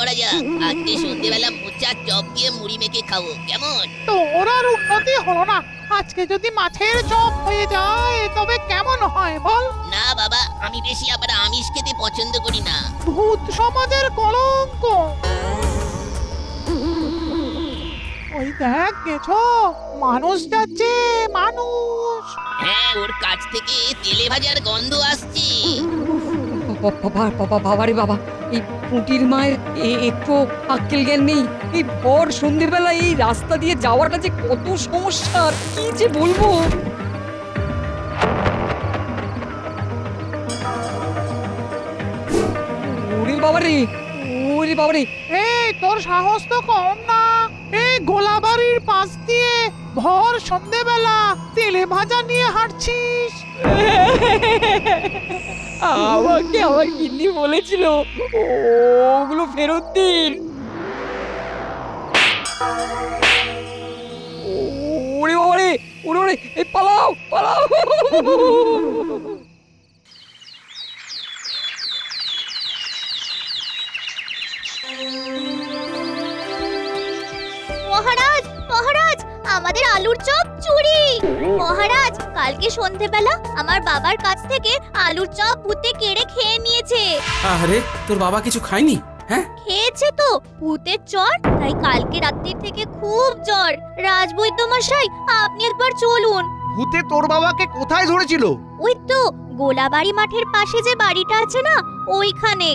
করা যাক। আজকে সন্ধ্যেবেলা মোচার চপ দিয়ে মুড়ি মেখে খাবো, কেমন? তোর আর উন্নতি হলো না। আজকে যদি মাছের চপ হয়ে যায় তবে কেমন হয় বল? না বাবা, আমি বেশি আবার আমিষ খেতে পছন্দ করি না। ভূত সমাজের কলঙ্ক। ওই দেখ গেছো, মানুষ যাচ্ছে, মানুষ। হ্যাঁ, ওর কাছ থেকে তেলে ভাজার গন্ধ আসছে। বাবারে বাবা, এই পুঁটির মায়ের একটু আক্কেল জ্ঞান নেই। এই ভর সন্ধেবেলা এই রাস্তা দিয়ে যাওয়াটা যে কত সমস্যা, কি যে বলবো। ওরে বাবারে, ওরে বাবারে। এই তোর সাহস তো কম না। এই গোলাবাড়ির পাশ দিয়ে ভর সন্ধেবেলা তেলে ভাজা নিয়ে হাঁটছিস। আমাকে আমার গিন্নি বলেছিল ওগুলো ফেরত দিন। ওরে বাবারে, ওরে ওরে, এই পালাও পালাও। মহারাজ, মহারাজ, আমাদের আলুর চপ চুরি। মহারাজ, কালকে সন্ধেবেলা আমার বাবার কাছ থেকে আলুর চপ ভূতে কেড়ে খেয়ে নিয়েছে। আরে তোর বাবা কিছু খায়নি? হ্যাঁ, খেয়েছে তো ভূতের জ্বর, তাই কালকে রাত্রির থেকে খুব জ্বর। রাজবৈদ্য মশাই, আপনি একবার চলুন। ভূতে তোর বাবাকে কোথায় ধরেছিল? ওই তো গোলাবাড়ি মাঠের পাশে যে বাড়িটা আছে না, ওইখানে।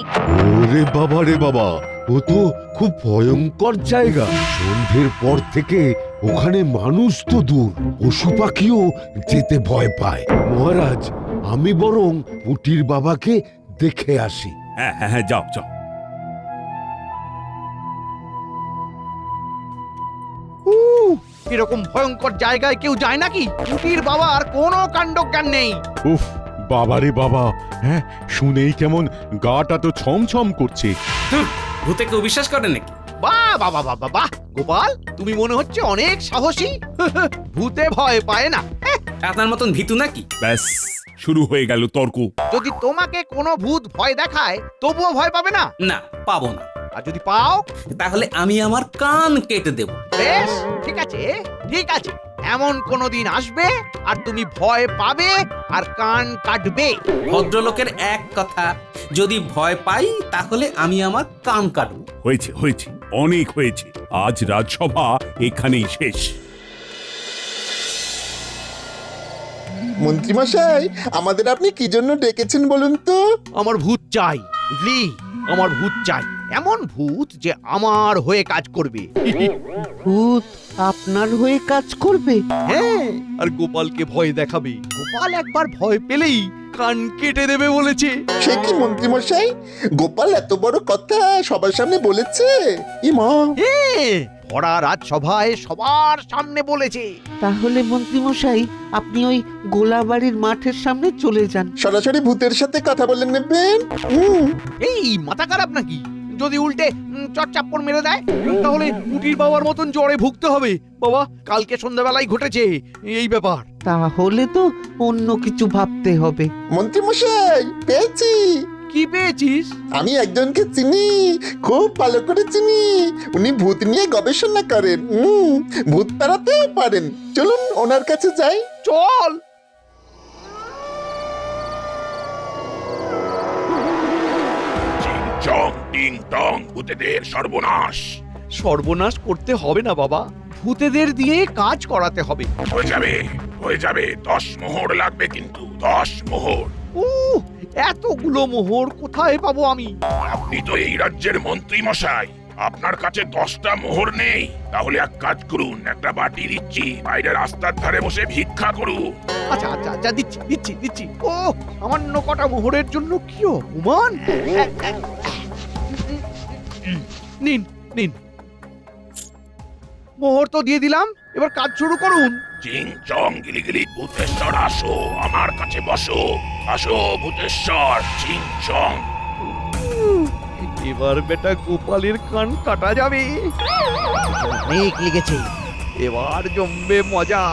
ওরে বাবা রে বাবা, ও তো খুব ভয়ঙ্কর জায়গা। সন্ধ্যের পর থেকে ওখানে মানুষ তো দূর, পশু পাখিও যেতে ভয় পায়। মহারাজ, আমি বরং পুটির বাবাকে দেখে আসি। হ্যাঁ হ্যাঁ হ্যাঁ, যাও যাও। এরকম ভয়ঙ্কর জায়গায় কেউ যায় নাকি? পুটির বাবার কোনো কাণ্ডজ্ঞান নেই। উফ, বাবারে বাবা, হ্যাঁ শুনেই কেমন গাটা তো ছমছম করছে। ভূতে কেউ বিশ্বাস করে নাকি? বাহ বাহ বাহ বাহ বাহ, গোপাল তুমি মনে হচ্ছে অনেক সাহসী। ভূতে ভয় পায় না। আপনার মতন ভীতু নাকি? ব্যাস, শুরু হয়ে গেল তর্ক। যদি তোমাকে কোনো ভূত ভয় দেখায় তবুও ভয় পাবে না? না, পাবো না। আর যদি পাও? তাহলে আমি আমার কান কেটে দেব। বেশ, ঠিক আছে ঠিক আছে। এমন কোনো দিন আসবে আর তুমি ভয় পাবে আর কান কাটবে। ভদ্রলোকের এক কথা, যদি ভয় পাই তাহলে আমি আমার কান কাটবো। হয়েছে হয়েছে, অনেক হয়েছে। আজ রাজসভা এখানেই শেষ। মন্ত্রীমশাই, আমাদের আপনি কি জন্য ডেকেছেন বলুন তো? আমার ভূত চাই, বুঝলি? আমার ভূত চাই, এমন ভূত যে আমার হয়ে কাজ করবে। ভূত আপনার হয়ে কাজ করবে? হ্যাঁ, আর গোপালকে ভয় দেখাবে। গোপাল একবার ভয় পেলেই কান কেটে দেবে বলেছে। সে কি মন্ত্রীমশাই, গোপাল এত বড় কথা সবার সামনে বলেছে? ইমা, ভরা রাজসভায় সবার সামনে বলেছে। তাহলে মন্ত্রীমশাই, আপনি ওই গোলাবাড়ির মাঠের সামনে চলে যান। সরাসরি ভূতের সাথে কথা বলে নেবেন। এই মাথা খারাপ নাকি? যদি উল্টে চটচাপ্পড় মেরে দেয় তাহলে পুটির বাবার মতন জ্বরে ভুগতে হবে। বাবা, কালকে সন্ধ্যাবেলায় ঘটেছে এই ব্যাপার। তাহলে তো অন্য কিছু ভাবতে হবে। মন্ত্রীমশাই, পেয়েছি। কি পেয়েছিস? আমি একজনকে চিনি, খুব ভালো করে চিনি। উনি ভূত নিয়ে গবেষণা করেন, ভূত তাড়াতেও পারেন। চলুন ওনার কাছে যাই। চল। চং টিং টং, ভূতেদের সর্বনাশ। সর্বনাশ করতে হবে না বাবা, ভূতেদের দিয়ে কাজ করাতে হবে। হয়ে যাবে 10 মোহর লাগবে, কিন্তু 10 মোহর। এতগুলো মোহর কোথায় পাবো আমি? আপনি তো এই রাজ্যের মন্ত্রী মশাই, আপনার কাছে 10টা মোহর নেই? তাহলে এক কাজ করুন, একটা বাটি দিচ্ছি, বাইরে রাস্তার ধারে বসে ভিক্ষা করুন। আচ্ছা আচ্ছা আচ্ছা, দিচ্ছি দিচ্ছি দিচ্ছি। ও, সামান্য কটা মোহরের জন্য কি অপমান! নিন নিন, মোহর তো দিয়ে দিলাম, এবার কাজ শুরু করুন। চিং চং গিলিগিলি, ভূতেশ্বর আসো, আমার কাছে বসো। আসো ভূতেশ্বর, চিং চং। এবার বেটা গোপালের কান কাটা যাবে। অনেক লেগেছে, এবার জমবে মজা।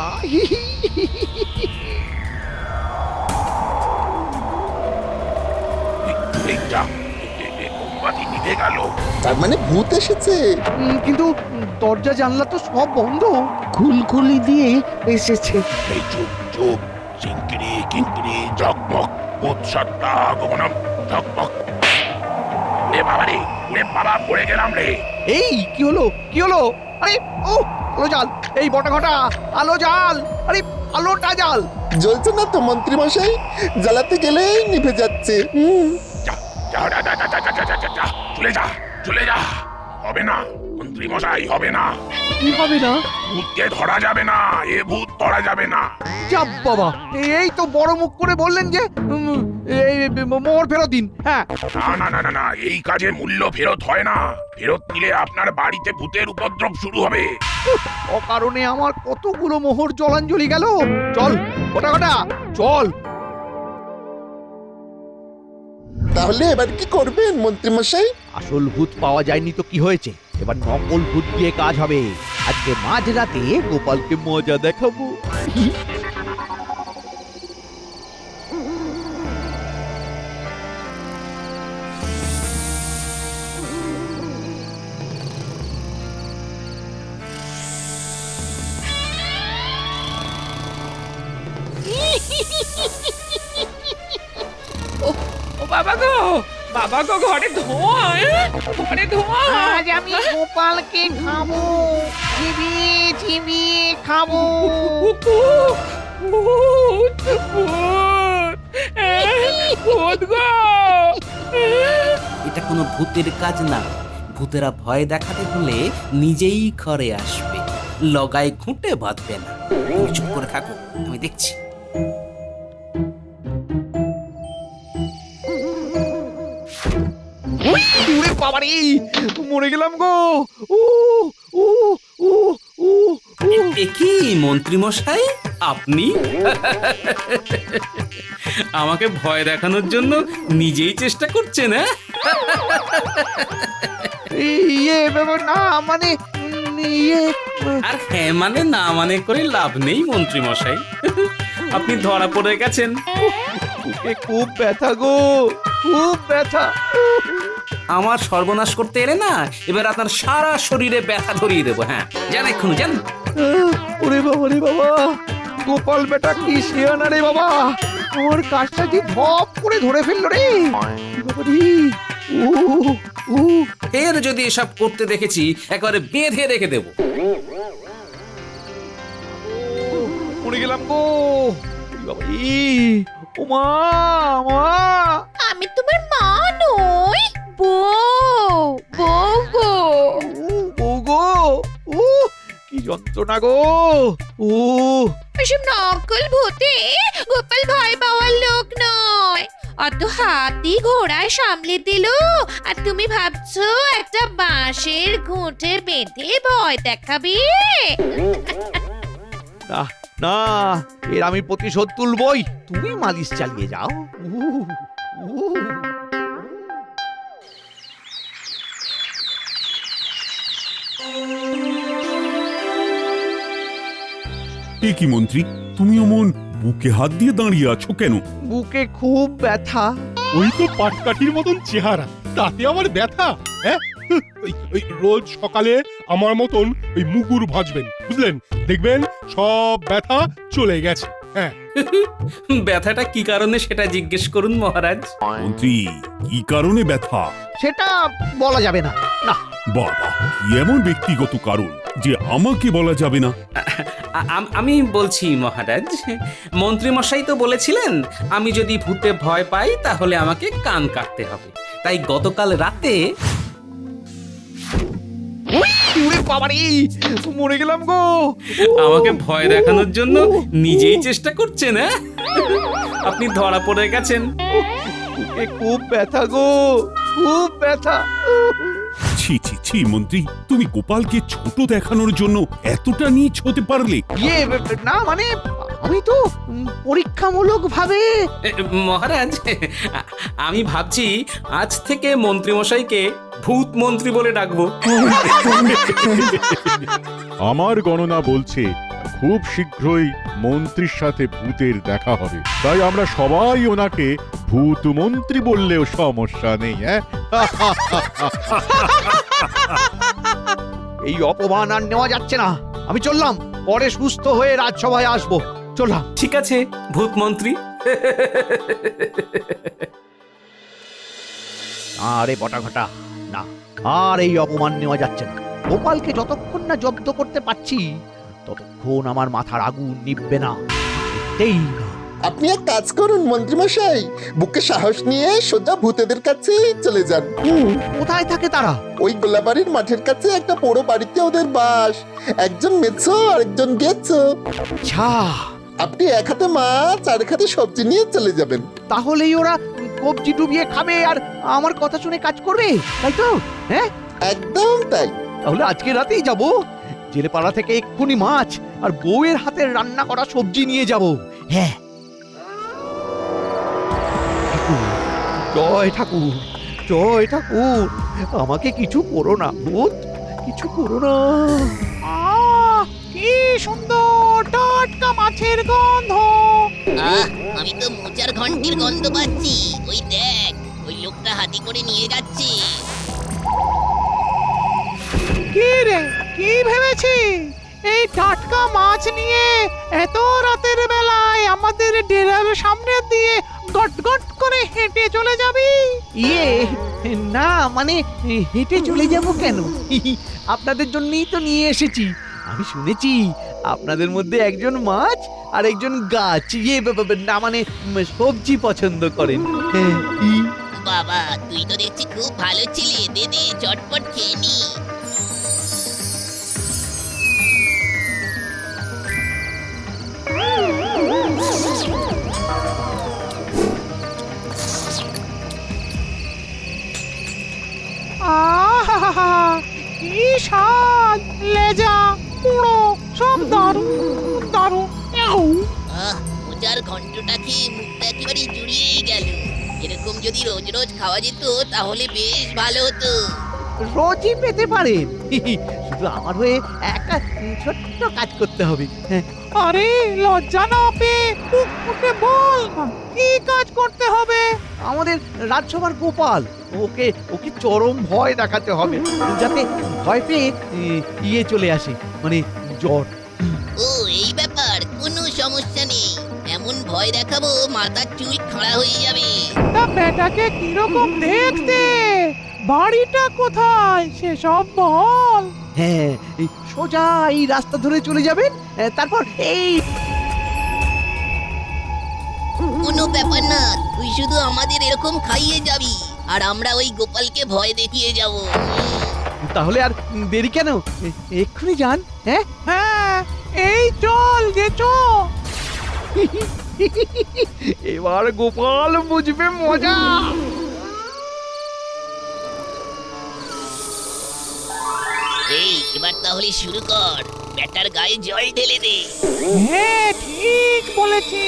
মোমবাতি উঠে গেল। তার মানে ভূত এসেছে। কিন্তু দরজা জানলা তো সব বন্ধ। খুলখুলি দিয়ে এসেছে। এই চুপ চুপ, চিংকিরি কিংকিরি ঝকমক, ভূত সত্তা গগনম ঝকমক। ওরে বাবা রে, ওরে বাবা, পড়ে গেলাম রে। এই কি হলো, কি হলো? আরে ও আলো জাল, এই বটা ঘটা আলো জাল, আরে আলোটা জাল। জ্বলছে না তো মন্ত্রী মশাই, জ্বালাতে গেলেই নিভে যাচ্ছে। যা যা যা যা যা যা যা যা যা, চলে যা চলে যা। হবে না মন্ত্রী মশাই, হবে না। কি হবে না? ভূতকে ধরা যাবে না, এ ভূত ধরা যাবে না। চাপ বাবা, এই তো বড় মুখ করে বললেন যে এই মোহর ফেরত দিন। হ্যাঁ, না না না না না, এই কাজে মূল্য ফেরত হয় না। ফেরত নিলে আপনার বাড়িতে ভূতের উপদ্রব শুরু হবে। অকারণে আমার কতগুলো মোহর জলাঞ্জলি গেল। চল বটা ঘটা চল। তাহলে এবার কি করবেন মন্ত্রী মশাই? আসল ভূত পাওয়া যায়নি তো কি হয়েছে, এবার নকল ভূত দিয়ে কাজ হবে। আজকে মাঝরাতে গোপালকে মজা দেখাবো। ও বাবা গো ঘরে ধোঁয়া, ঘরে ধোঁয়া। আজ আমি গোপালকে খাবো, চিবিয়ে চিবিয়ে খাবো। ভূত ভূত ভূত গো। এটা কোনো ভূতের কাজ না। ভূতেরা ভয় দেখাতে হলে নিজেই ঘরে আসবে, লগায় ঘুঁটে বাঁধবে না। তুমি চুপ করে থাকো, আমি দেখছি। ওরে বাবারে, মরে গেলাম গো। ও ও ও ও এ কি মন্ত্রী মশাই, আপনি? আমাকে ভয় দেখানোর জন্য নিজেই চেষ্টা করছেন? ইয়ে না মানে ইয়ে। আর হ্যাঁ মানে না মানে করে লাভ নেই মন্ত্রী মশাই। আপনি ধরা পড়ে গেছেন। খুব ব্যথা গো, খুব ব্যথা। আমার সর্বনাশ করতে এলে না, এবার আপনার সারা শরীরে ব্যথা ধরিয়ে দেবো। হ্যাঁ, জান এক্ষুনি জান। ওরে বাবা রে বাবা, গোপাল বেটা কি শিয়ানা রে বাবা, আমার কাজটা যে ধপ করে ধরে ফেললো রে। ফের যদি এসব করতে দেখেছি, একেবারে বেঁধে রেখে দেবো। পড়ে গেলাম গো। ও মা, মা, আমি তোমার মা নই, বউ, বউ গো। ও গো, ও কি যন্ত্রণা গো। ও এসব নকল ভূতে গোপাল ভয় পাওয়ার লোক নয়। অত হাতি ঘোড়ায় সামলে দিল, আর তুমি ভাবছো একটা বাঁশের ঘুঁটে বেঁধে ভয় দেখাবে? না না, এর আমি প্রতিশোধ তুলবই। তুমি মালিশ চালিয়ে যাও। এ কি মন্ত্রী, তুমি অমন বুকে হাত দিয়ে দাঁড়িয়ে আছো কেন? বুকে খুব ব্যথা। ওই তো পাটকাঠির মতন চেহারা, তাতে আমার ব্যথা? হ্যাঁ, ওই রোজ সকালে আমার মতন ওই মুগুর ভাজবেন, বুঝলেন? দেখবেন সব ব্যথা চলে গেছে। হ্যাঁ, ব্যথাটা কি কারণে সেটা জিজ্ঞেস করুন মহারাজ। মন্ত্রী, কি কারণে ব্যথা? সেটা বলা যাবে না। না বাবা, কি এমন ব্যক্তিগত কারণ যে আমাকে বলা যাবে না? আমি বলছি মহারাজ, মন্ত্রী মশাই তো বলেছিলেন আমি যদি ভূতে ভয় পাই তাহলে আমাকে কান কাটতে হবে। তাই গতকাল রাতে মরে গেলাম গো। আমাকে ভয় দেখানোর জন্য নিজেই চেষ্টা করছেন। আপনি ধরা পড়ে গেছেন। খুব ব্যথা গো, খুব ব্যথা। ছি ছি ছি মন্ত্রী, তুমি গোপালকে ছোট দেখানোর জন্য এতটা নীচ হতে পারলে? ইয়ে না মানে আমি তো পরীক্ষামূলক ভাবে। মহারাজ, আমি ভাবছি আজ থেকে মন্ত্রী মশাইকে ভূত মন্ত্রী বলে ডাকবো। আমার গণনা বলছে খুব শীঘ্রই মন্ত্রীর সাথে ভূতের দেখা হবে, তাই আমরা সবাই ওনাকে ভূত মন্ত্রী বললেও সমস্যা নেই। হ্যাঁ, এই অপমান আর নেওয়া যাচ্ছে না। আমি চললাম, পরে সুস্থ হয়ে রাজসভায় আসবো। চললাম। ঠিক আছে ভূত মন্ত্রী। আরে বটা ঘটা, না আর এই অপমান নেওয়া যাচ্ছে না। গোপালকে যতক্ষণ না জব্দ করতে পারছি ততক্ষণ আমার মাথার আগুন নিভবে না, কিছুতেই না। আপনি এক কাজ করুন মন্ত্রীমশাই, বুকে সাহস নিয়ে সোজা ভূতেদের কাছে চলে যান। কোথায় থাকে তারা? ওই গোলাবাড়ির মাঠের কাছে একটা বড় বাড়িতে ওদের বাস। একজন মেছো আর একজন গেছো। আচ্ছা, আপনি এক হাতে মাছ আর এক হাতে সবজি নিয়ে চলে যাবেন। তাহলেই ওরা কবজি ডুবিয়ে খাবে আর আমার কথা শুনে কাজ করবে, তাই তো? হ্যাঁ, একদম তাই। তাহলে আজকে রাতেই যাব। জেলেপাড়া থেকে এক্ষুনি মাছ আর বউয়ের হাতের রান্না করা সবজি নিয়ে যাব। হ্যাঁ। জয় ঠাকুর, জয় ঠাকুর, আমাকে কিছু করো না ভূত, কিছু করো না। কি সুন্দর টাটকা মাছের গন্ধ! আমি তো মোচার ঘন্টির গন্ধ পাচ্ছি। ওই দেখ, ওই লোকটা হাতি করে নিয়ে যাচ্ছে। কি রে, কি ভেবেছি এই টাটকা মাছ নিয়ে এত রাতের বেলায় আমাদের ডেরার সামনে দিয়ে গট গট করে হেঁটে চলে যাবি? ইয়ে না, মানে হেঁটে চলে যাব কেন? আপনাদের জন্যই তো নিয়ে এসেছি। আমি শুনেছি আপনাদের মধ্যে একজন মাছ আর একজন গাছ, না মানে সবজি পছন্দ করেন। বাবা, তুই তো দেখছি খুব ভালো ছেলে। দে দে, চটপট খেয়ে নি। আহা, কি স্বাদ! লেজা, পুরো সব দারুণ দারুণ। মোচার ঘন্টটা খেয়ে মুখটা একেবারে জুড়িয়েই গেল। এরকম যদি রোজ রোজ খাওয়া যেত তাহলে বেশ ভালো হতো। রোজই পেতে পারেন, শুধু আমার হয়ে একটা ছোট্ট কাজ করতে হবে। আরে লজ্জা না পেয়ে মুখ ফুটে বল না, কি কাজ করতে হবে? আমাদের রাজসভার গোপাল, ওকে ওকে চরম ভয় দেখাতে হবে, যাতে ভয় পেয়ে ইয়ে চলে আসে, মানে জ্বর। ও এই ব্যাপার, কোনো সমস্যা নেই। এমন ভয় দেখাবো মাথার চুল খাড়া হয়ে যাবে। তা বেটাকে কিরকম দেখতে, বাড়িটা কোথায় সেসব বল। হ্যাঁ, এই সোজা এই রাস্তা ধরে চলে যাবেন, তারপর এই। কোনো ব্যাপার না, তুই শুধু আমাদের এরকম খাইয়ে যাবি আর আমরা ওই গোপালকে ভয় দেখিয়ে যাব। তাহলে আর দেরি কেন, এক্ষুনি যান। হ্যাঁ হ্যাঁ, এই চল গেছো। এবার গোপাল বুঝবে মজা। এই এবার তাহলে শুরু কর, ব্যাটার গায়ে জল ঢেলে দে। হ্যাঁ, ঠিক বলেছি।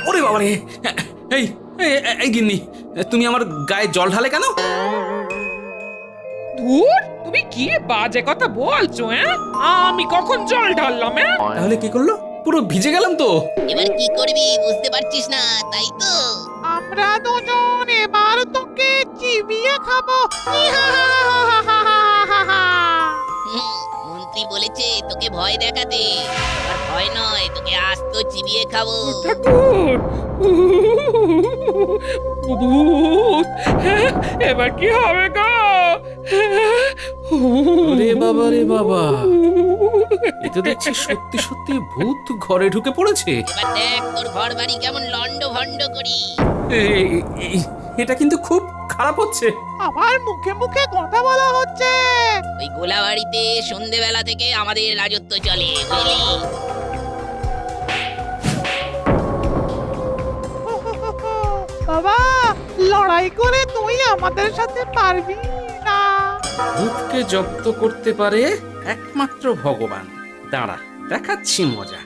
ওরে বাবারে! এই এই গিন্নি, তুমি আমার গায়ে জল ঢালে কেন? ধুর, তুমি কি বাজে কথা বলছো? আমি কখন জল ঢাললাম? তাহলে কি করলো? পুরো ভিজে গেলাম তো। এবার কি করবি বুঝতে পারছিস না, তাই তো? আমরা দুজন এবার তোকে চিবিয়ে খাবো। মন্ত্রী বলেছে তোকে ভয় দেখাতে, আর ভয় নয়, তোকে আস্ত চিবিয়ে খাবো। ঠাকুর, ভূত, এবার কি হবে গো? রে বাবা, রে বাবা, এ তো দেখছি সত্যি সত্যি ভূত ঘরে ঢুকে পড়েছে। এবার দেখ তোর ঘর বাড়ি কেমন লন্ড ভন্ড করি। এটা কিন্তু খুব খারাপ হচ্ছে। আমার মুখে মুখে কথা বলা হচ্ছে। ওই গোলাবাড়িতে সন্ধেবেলা থেকে আমাদের রাজত্ব চলে, বুঝলি? বাবা, লড়াই করে তুই আমাদের সাথে পারবি না। ভূতকে জব্দ করতে পারে একমাত্র ভগবান। দাঁড়া, দেখাচ্ছি মজা।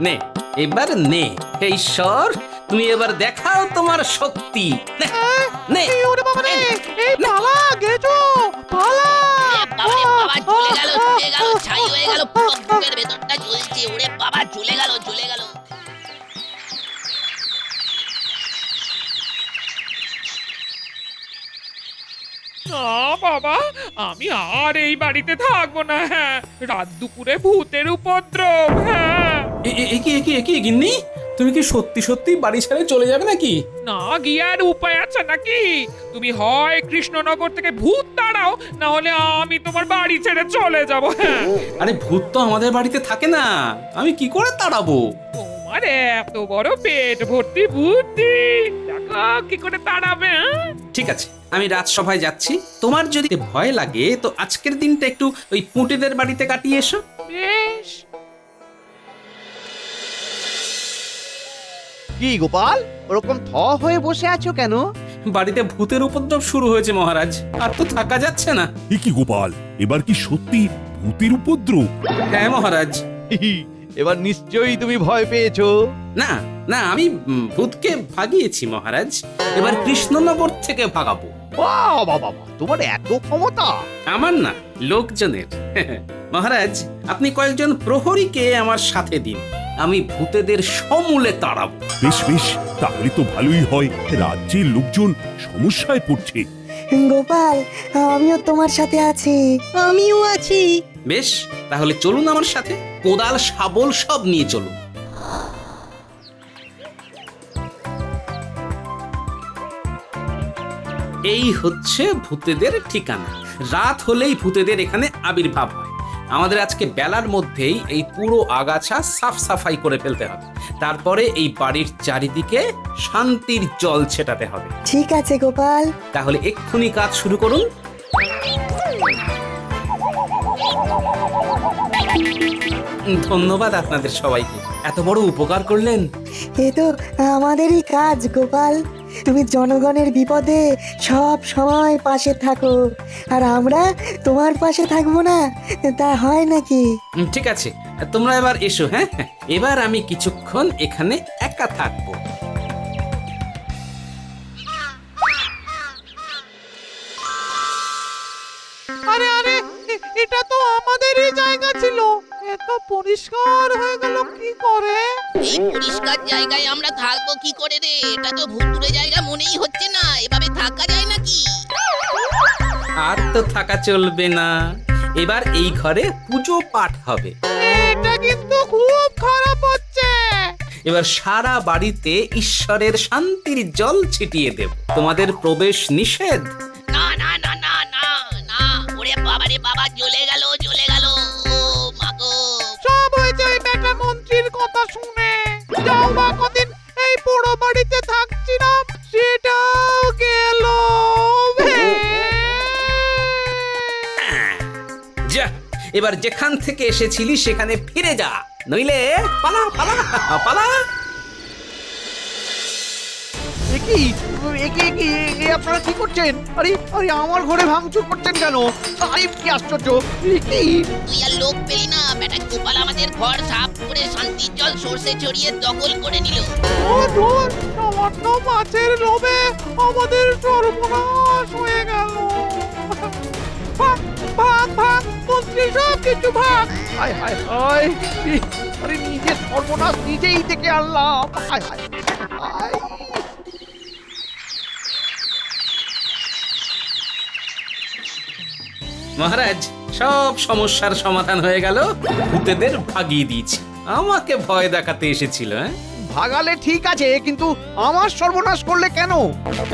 নে, এবার নে। হে ঈশ্বর, তুমি এবার দেখাও তোমার শক্তি নে, নে। এই ওরে বাবা রে, এই পালা গেছো পালা। বাবারে বাবা, চলে গেল, ছাই হয়ে গেল, পুরো বুকের ভেতরটা জ্বলছে। ওরে বাবা, চলে গেল। না বাবা, আমি আর এই বাড়িতে থাকবো না। হ্যাঁ, রাত দুপুরে ভূতের উপদ্রব। হ্যাঁ, কি গিন্নি, তুমি কি সত্যি সত্যি বাড়ি ছেড়ে চলে যাবে নাকি? না গিয়ে আর উপায় আছে নাকি? তুমি হয় কৃষ্ণনগর থেকে ভূত তাড়াও, না হলে আমি তোমার বাড়ি ছেড়ে চলে যাব। হ্যাঁ, আরে ভূত তো আমাদের বাড়িতে থাকে না, আমি কি করে তাড়াবো? তোমার এত বড় পেট ভর্তি বুদ্ধি, দেখো কি করে তাড়াবে। হ্যাঁ? ঠিক আছে, আমি রাজসভায় যাচ্ছি। তোমার যদি ভয় লাগে তো আজকের দিনটা একটু ওই পুঁটিদের বাড়িতে কাটিয়ে এসো। বেশ। কি গোপাল, ওরকম থ হয়ে বসে আছো কেন? বাড়িতে ভূতের উপদ্রব শুরু হয়েছে মহারাজ, আর তো থাকা যাচ্ছে না। এ কি গোপাল, এবার কি সত্যি ভূতের উপদ্রব? হ্যাঁ মহারাজ। এবার নিশ্চয়ই তুমি ভয় পেয়েছো। না না, আমি ভূতকে ভাগিয়েছি মহারাজ, এবার কৃষ্ণনগর থেকে ভাগাবো। বাবা বাবা, তোমার এত ক্ষমতা! আমার না, লোকজনের। মহারাজ, আপনি কয়েকজন প্রহরীকে আমার সাথে দিন, আমি ভূতেদের সমূলে তাড়াবো। বেশ বেশ, তাহলে তো ভালোই হয়, রাজ্যের লোকজন সমস্যায় পড়ছে। গোপাল, আমিও তোমার সাথে আছি। আমিও আছি। বেশ, তাহলে চলুন আমার সাথে, কোদাল শাবল সব নিয়ে চলুন। এই হচ্ছে ভূতেদের ঠিকানা। রাত হলেই ভূতেদের এখানে আবির্ভাব হয়। আমাদের আজকে বেলার মধ্যেই এই পুরো আগাছা সাফ সাফাই করে ফেলতে হবে, তারপরে এই বাড়ির চারিদিকে শান্তির জল ছেটাতে হবে। ঠিক আছে গোপাল। তাহলে এক্ষুনি কাজ শুরু করুন। ধন্যবাদ আপনাদের সবাইকে, এত বড় উপকার করলেন। এ তো আমাদেরই কাজ গোপাল। তুমি জনগণের বিপদে সব সময় পাশে থাকো, আর আমরা তোমার পাশে থাকবো না, তা হয় নাকি? ঠিক আছে, তোমরা এবার এসো। হ্যাঁ, এবার আমি কিছুক্ষণ এখানে একা থাকবো। আরে আরে, এটা তো আমাদেরই জায়গা ছিল, এত পরিষ্কার হয়ে গেল কি করে? এই পরিষ্কার জায়গায় আমরা থাকবো কি করে রে? এটা তো ভুতুরে জায়গা মনেই হচ্ছে না, এভাবে থাকা যায় নাকি? আর তো থাকা চলবে না, এবার এই ঘরে পুজো পাঠ হবে। এটা কিন্তু খুব খারাপ হচ্ছে। এবার সারা বাড়িতে ঈশ্বরের শান্তির জল ছিটিয়ে দেব। তোমাদের প্রবেশ নিষেধ। না না না না না না, ওরে বাবারে বাবা, জ্বলে গেল। ও মাগো, সব হয়েছে ওই বেটা মন্ত্রীর কথা শুনে। যাও বা কদিন এই পোড়ো বাড়িতে থাকছিলাম, সেটাও গেল। যা, এবার যেখান থেকে এসেছিলি সেখানে ফিরে যা, নইলে পালা পালা পালা। আপনারা কি করছেন? আরে আরে, আমার ঘরে ভাঙচুর করছেন কেন? আরে কি আশ্চর্য! কি তুই আর লোক পেলি না? বেটা গোপাল আমাদের ঘর সাফ করে শান্তির জল সর্ষে ছড়িয়ে দখল করে নিল। ও দূর, সামান্য মাছের লোভে আমাদের সর্বনাশ হয়ে গেল। ভাগ ভাগ ভাগ, মন্ত্রী সব কিছু ভাগ। হায় হায় হায়! আরে নিজের সর্বনাশ নিজেই থেকে আনলাম। হায় হায় হায়! মহারাজ, সব সমস্যার সমাধান হয়ে গেল। ভূতেদের ভাগিয়ে দিয়েছি। আমাকে ভয় দেখাতে এসেছিল। ভাগালে ঠিক আছে, কিন্তু আমার সর্বনাশ করলে কেন?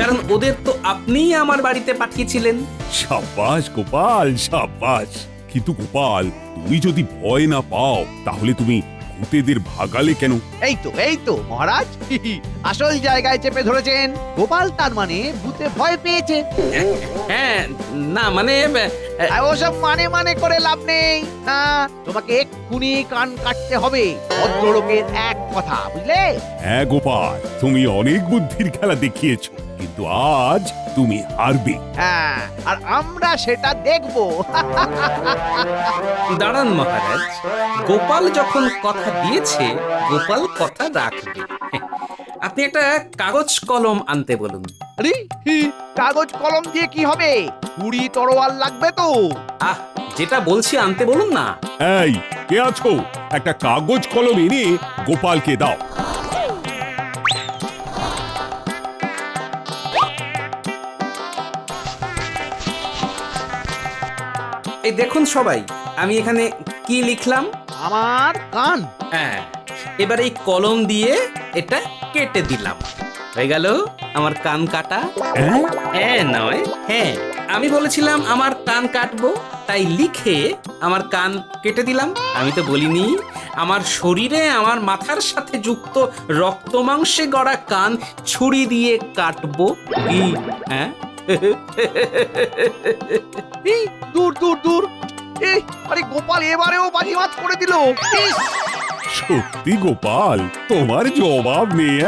কারণ ওদের তো আপনিই আমার বাড়িতে পাঠিয়েছিলেন। সাব্বাস গোপাল, সাব্বাস। কিন্তু গোপাল, তুমি যদি ভয় না পাও তাহলে তুমি ভূতেদের ভাগালে কেন? এই তো মহারাজ, আসল জায়গায় চেপে ধরেছেন। গোপাল তার মানে ভূতে ভয় পেয়েছে। হ্যাঁ, না মানে ওসব মানে করে লাভ নেই। না, তোমাকে এক্ষুনি কান কাটতে হবে। ভদ্রলোকের এক কথা, বুঝলে? হ্যাঁ গোপাল, তুমি অনেক বুদ্ধির খেলা দেখিয়েছো, কিন্তু আজ তুমি হারবে। হ্যাঁ, আর আমরা সেটা দেখবো। দাঁড়ান মহারাজ, গোপাল যখন কথা দিয়েছে, গোপাল কথা রাখবে। আপনি একটা কাগজ কলম আনতে বলুন। আরে কাগজ কলম দিয়ে কি হবে? ছুরি তরোয়াল লাগবে তো। আহ, যেটা বলছি আনতে বলুন না। এই কে আছো? একটা কাগজ কলম এনে গোপালকে দাও। এই দেখুন সবাই, আমি এখানে কি লিখলাম? আমার কান। হ্যাঁ, এবার এই কলম দিয়ে এটা কেটে দিলাম। হয়ে গেল আমার কান কাটা। হ্যাঁ নয়, হ্যাঁ আমি বলেছিলাম আমার কান কাটবো, তাই লিখে আমার কান কেটে দিলাম। আমি তো বলিনি আমার শরীরে আমার মাথার সাথে যুক্ত রক্ত মাংসে গড়া কান ছুরি দিয়ে কাটবো। কি হ্যাঁ? এই দূর দূর দূর। এই আরে গোপাল এবারেও বাজিমাত করে দিল। সত্যি গোপাল, তোমার জবাব নেই।